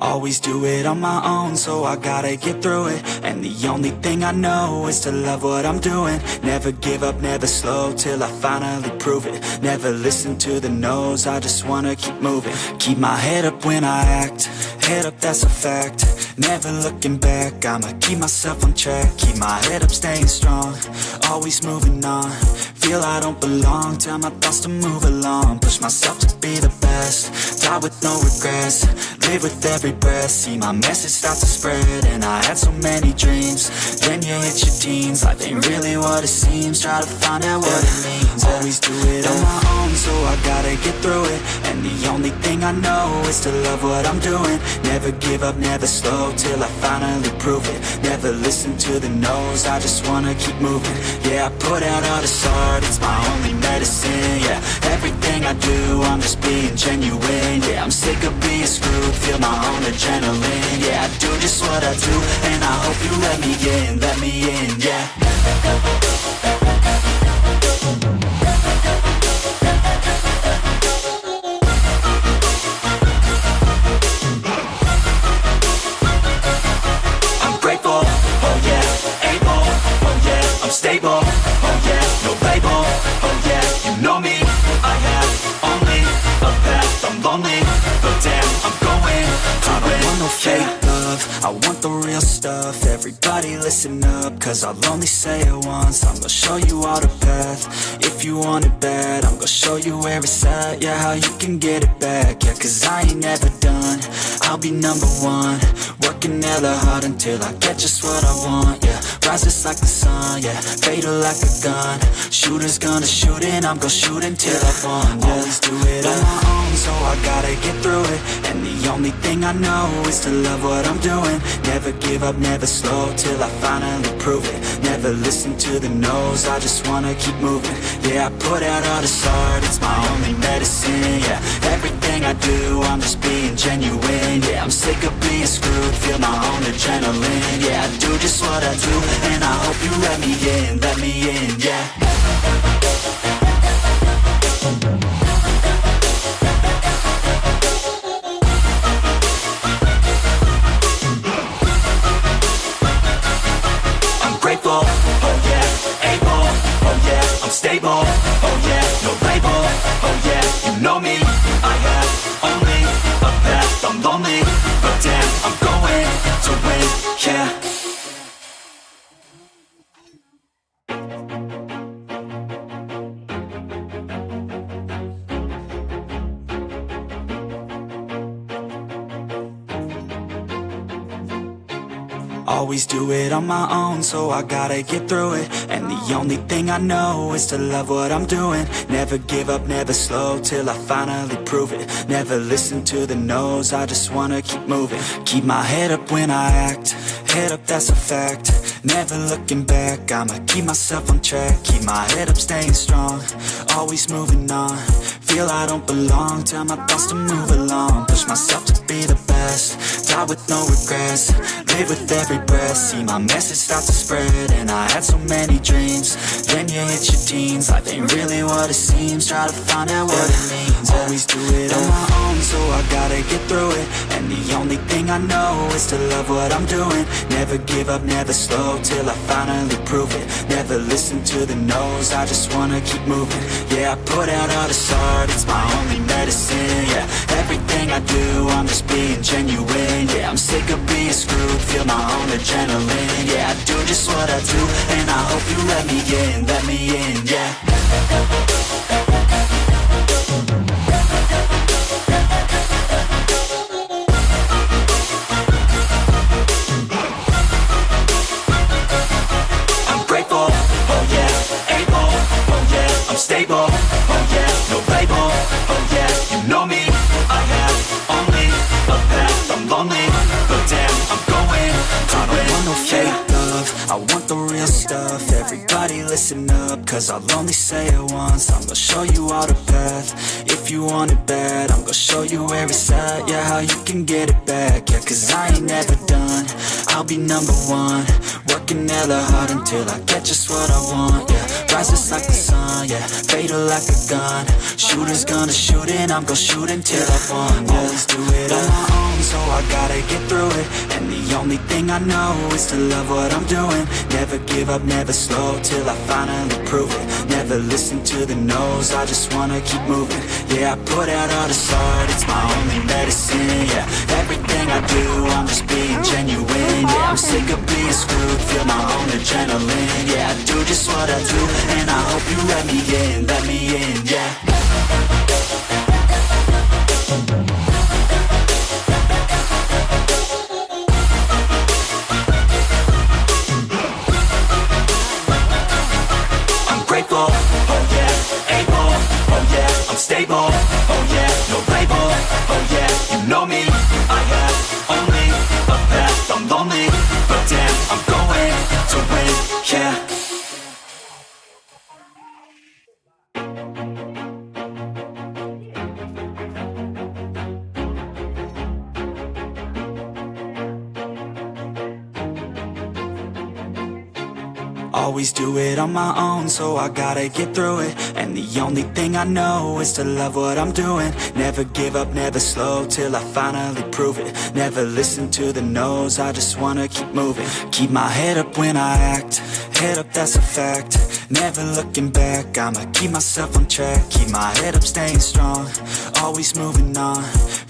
Always do it on my own, so I gotta get through it. And the only thing I know is to love what I'm doing. Never give up, never slow, till I finally prove it. Never listen to the no's, I just wanna keep moving. Keep my head up when I act, head up, that's a fact. Never looking back, I'ma keep myself on track. Keep my head up, staying strong, always moving on. Feel I don't belong, tell my thoughts to move along. Push myself to be the best, die with no regrets. Live with every breath, see my message start to spread. And I had so many dreams, then you hit your teens. Life ain't really what it seems, try to find out what it means. Always do it on my own, so I gotta get through it. And the only thing I know is to love what I'm doing. Never give up, never slow, till I finally prove it. Never listen to the no's, I just wanna keep moving. Yeah, I put out all this art, it's my only medicine. Yeah, everything I do, I'm just being genuine. Yeah, I'm sick of being screwed, feel my own adrenaline. Yeah, I do just what I do, and I hope you let me in, yeah. I'm grateful, oh yeah, able, oh yeah, I'm stable, oh yeah, no label, oh yeah, you know me, I have only a path, I'm lonely, but damn, I'm going to win. I don't want no fake love, I want the real stuff. Everybody listen up, cause I'll only say it once. I'm gonna show you all the path, if you want it bad. I'm gonna show you where it's at, yeah, how you can get it back. Yeah, cause I ain't never done, I'll be number one. Working hella hard until I get just what I want, yeah. Rises like the sun, yeah, fatal like a gun. Shooters gonna shoot and I'm gonna shoot until I won, yeah. Always do it on my own, so I gotta get through it. And the only thing I know is to love what I'm doing. Never give up, never slow, till I finally prove it. Never listen to the no's, I just wanna keep moving. Yeah, I put out all this art, it's my only medicine. Yeah, everything I do, I'm just being genuine. Yeah, I'm sick of being screwed, feel my own adrenaline. Yeah, I do just what I do, and I hope you let me in, yeah. Grateful, oh yeah, able, oh yeah, I'm stable, oh yeah, no label, oh yeah, you know me, I have only a path, I'm lonely, but damn, I'm going to win, yeah. Always do it on my own, so I gotta get through it. And the only thing I know is to love what I'm doing. Never give up, never slow, till I finally prove it. Never listen to the no's, I just wanna keep moving. Keep my head up when I act, head up, that's a fact. Never looking back, I'ma keep myself on track. Keep my head up, staying strong, always moving on. Feel I don't belong, tell my thoughts to move along. Push myself to be the best, die with no regrets. Live with every breath, see my message start to spread. And I had so many dreams, then you hit your teens. Life ain't really what it seems, try to find out what it means. Always do it on my own, so I gotta get through it. And the only thing I know is to love what I'm doing. Never give up, never slow, till I finally prove it. Never listen to the no's, I just wanna keep moving. Yeah, I put out all this art, it's my only medicine. Yeah, everything I do, I'm just being genuine. Yeah, I'm sick of being screwed, feel my own adrenaline. Yeah, I do just what I do, and I hope you let me in, yeah. I'm grateful, oh yeah, able, oh yeah, I'm stable, oh yeah, no label, oh yeah, you know me, I have only a path, I'm lonely, but damn, I'm going to win. I don't want no fake love, I want the real stuff. Everybody listen up, cause I'll only say it once. I'm gonna show you all the path, if you want it bad. I'm gonna show you where it's at, yeah, how you can get it back. Yeah, cause I ain't never done, I'll be number one. Work Working hella hard until I get just what I want, yeah. Rises like the sun, yeah, fatal like a gun. Shooters gonna shoot and I'm gonna shoot until I won, yeah. Always do it on my own, so I gotta get through it. And the only thing I know is to love what I'm doing. Never give up, never slow, till I finally prove it. Never listen to the no's, I just wanna keep moving. Yeah, I put out all this art, it's my only medicine, yeah. Everything I do, I'm just being genuine, yeah. I'm sick of being screwed, feel my own adrenaline, yeah. I do just what I do, and I hope you let me in, yeah. Grateful, oh yeah, able, oh yeah, I'm stable, oh yeah, no label, oh yeah, you know me, I have only a path, I'm lonely, but damn, I'm going to win, yeah. Always do it on my own, so I gotta get through it. And the only thing I know is to love what I'm doing. Never give up, never slow, till I finally prove it. Never listen to the no's, I just wanna keep moving. Keep my head up when I act, head up, that's a fact. Never looking back, I'ma keep myself on track. Keep my head up, staying strong, always moving on.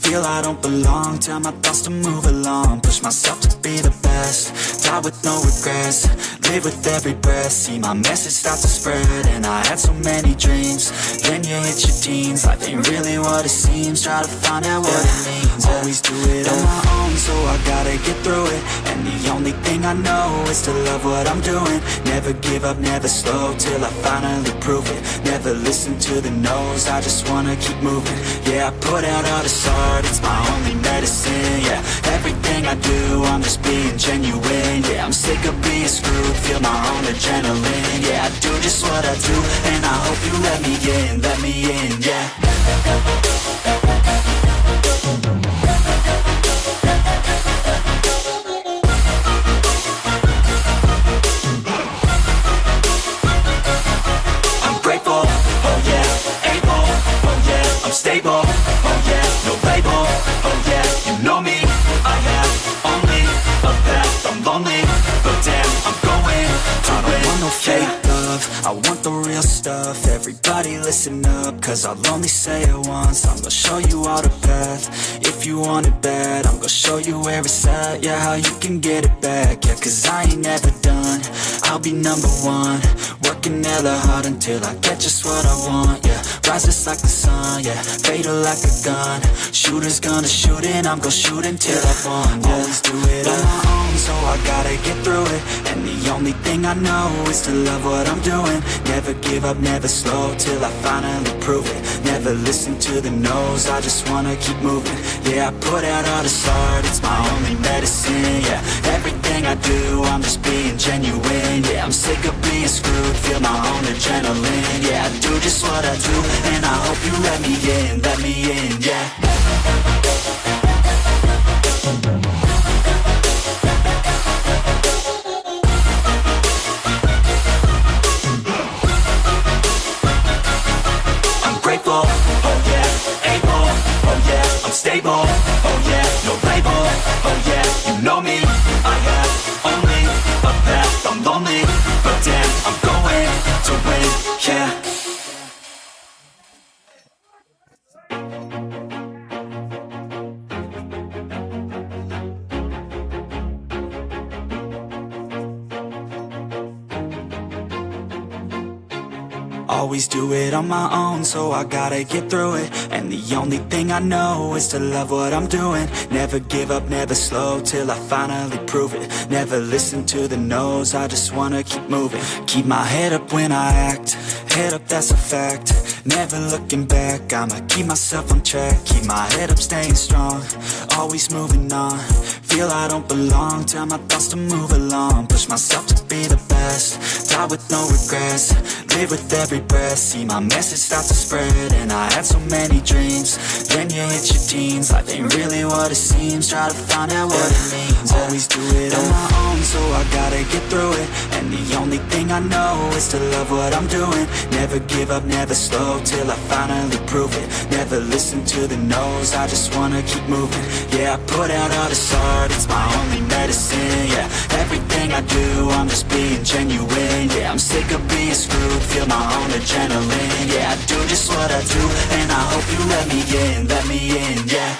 Feel I don't belong, tell my thoughts to move along. Push myself to be the best, die with no regrets. Live with every breath, see my message start to spread. And I had so many dreams, then you hit your teens. Life ain't really what it seems, try to find out what it means. Always do it on my own, so I gotta get through it. And the only thing I know is to love what I'm doing. Never give up, never slow, till I finally prove it. Never listen to the no's, I just wanna keep moving. Yeah, I put out all this art, it's my only medicine, yeah. Everything I do, I'm just being genuine, yeah. I'm sick of being screwed, feel my own adrenaline, yeah. I do just what I do, and I hope you let me in, yeah. I'm grateful, oh yeah, able, oh yeah, I'm stable, oh yeah, no label, oh yeah, you know me, I have only a path, I'm lonely, but damn, I'm going to win. I don't want no fake love, I want the real stuff. Everybody listen up, cause I'll only say it once. I'm gonna show you all the path, if you want it bad. I'm gonna show you where it's at, yeah, how you can get it back. Yeah, cause I ain't never done, I'll be number one. Working hella hard until I get just what I want, yeah. Rises like the sun, yeah, fatal like a gun. Shooters gonna shoot and I'm gonna shoot until I won, yeah. Always do it on my own, so I gotta get through it. And the only thing I know is to love what I'm doing. Never give up, never slow, till I finally prove it. Never listen to the no's, I just wanna keep moving. Yeah, I put out all this art, it's my only medicine, yeah. Everything I do, I'm just being genuine, yeah. I'm sick of being screwed, feel my own adrenaline, yeah. I do just what I do, and I hope you let me in, yeah. I'm grateful, oh yeah, able, oh yeah, I'm stable, oh yeah, no label, oh yeah, you know me, I have only a path, I'm lonely, but damn, I'm going to win, yeah. Always do it on my own, so I gotta get through it. And the only thing I know is to love what I'm doing. Never give up, never slow, till I finally prove it. Never listen to the no's, I just wanna keep moving. Keep my head up when I act, head up, that's a fact. Never looking back, I'ma keep myself on track. Keep my head up, staying strong, always moving on. Feel I don't belong, tell my thoughts to move along. Push myself to be the best, best. Die with no regrets, live with every breath. See my message start to spread, and I had so many dreams. Then you hit your teens, life ain't really what it seems. Try to find out what it means. Always do it on my own, so I gotta get through it. And the only thing I know is to love what I'm doing. Never give up, never slow, till I finally prove it. Never listen to the no's, I just wanna keep moving. Yeah, I put out all this art, it's my only medicine. Yeah, everything I do, I'm just being genuine. Yeah, I'm sick of being screwed, feel my own adrenaline. Yeah, I do just what I do, and I hope you let me in, yeah.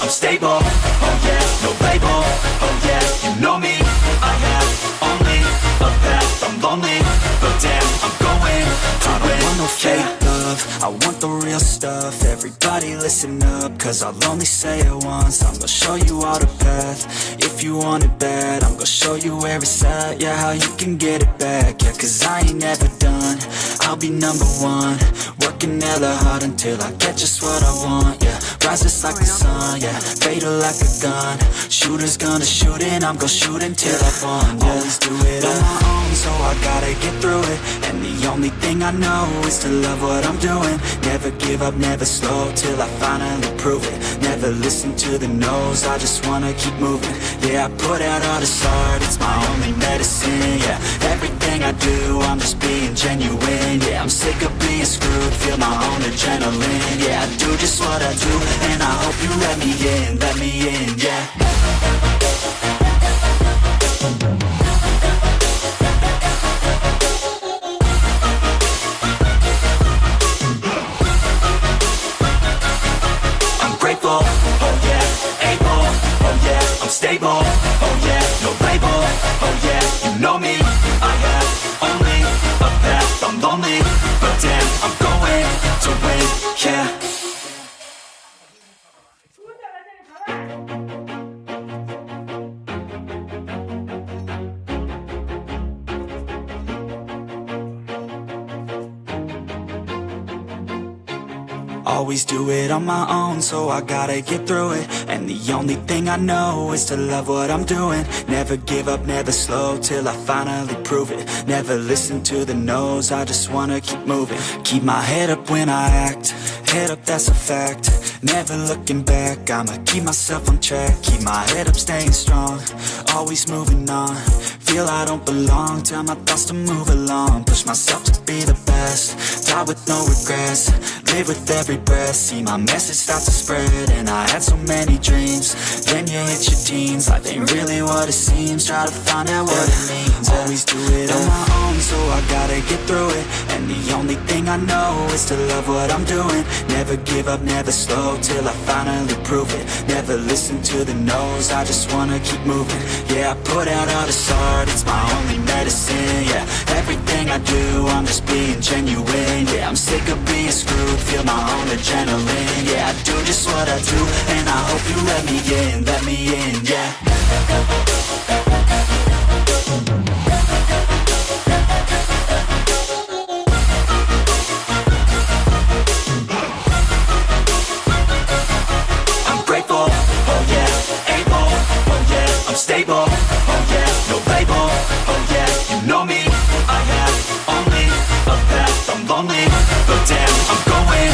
I'm stable, oh yeah, no label, oh yeah, you know me. I have only a path, I'm lonely, but damn, I'm going to win. I don't want no fake love, I want the real stuff. Everybody listen up, cause I'll only say it once. I'm gonna show you all the path, if you want it bad. I'm gonna show you where it's at, yeah, how you can get it back. Yeah, cause I ain't never done, I'll be number one. Working hella hard until I get just what I want, yeah. Rises like the sun, yeah, fatal like a gun. Shooters gonna shoot and I'm gonna shoot until I won, yeah. Always do it on my own, so I gotta get through it. And the only thing I know is to love what I'm doing. Never give up, never slow, till I finally prove it. Never listen to the no's, I just wanna keep moving. Yeah, I put out all this art, it's my only medicine. Yeah, everything I do, I'm just being genuine. Yeah, I'm sick of being screwed, feel my own adrenaline. Yeah, I do just what I do, and I hope you let me in, yeah. I'm grateful, oh yeah, able, oh yeah, I'm stable, oh yeah, no label, oh yeah, you know me. I have only a path, I'm lonely, but damn, I'm going to win, yeah. Always do it on my own, so I gotta get through it. And the only thing I know is to love what I'm doing. Never give up, never slow, till I finally prove it. Never listen to the no's, I just wanna keep moving. Keep my head up when I act, head up, that's a fact. Never looking back, I'ma keep myself on track. Keep my head up, staying strong, always moving on. Feel I don't belong, tell my thoughts to move along. Push myself to be the best, die with no regrets. Live with every breath, see my message start to spread. And I had so many dreams, then you hit your teens. Life ain't really what it seems, try to find out what it means. Always do it on my own, so I gotta get through it. And the only thing I know is to love what I'm doing. Never give up, never slow, till I finally prove it. Never listen to the no's, I just wanna keep moving. Yeah, I put out all this art, it's my only medicine. Yeah, everything I do, I'm just being genuine. Yeah, I'm sick of being screwed, feel my own adrenaline. Yeah, I do just what I do, and I hope you let me in, yeah.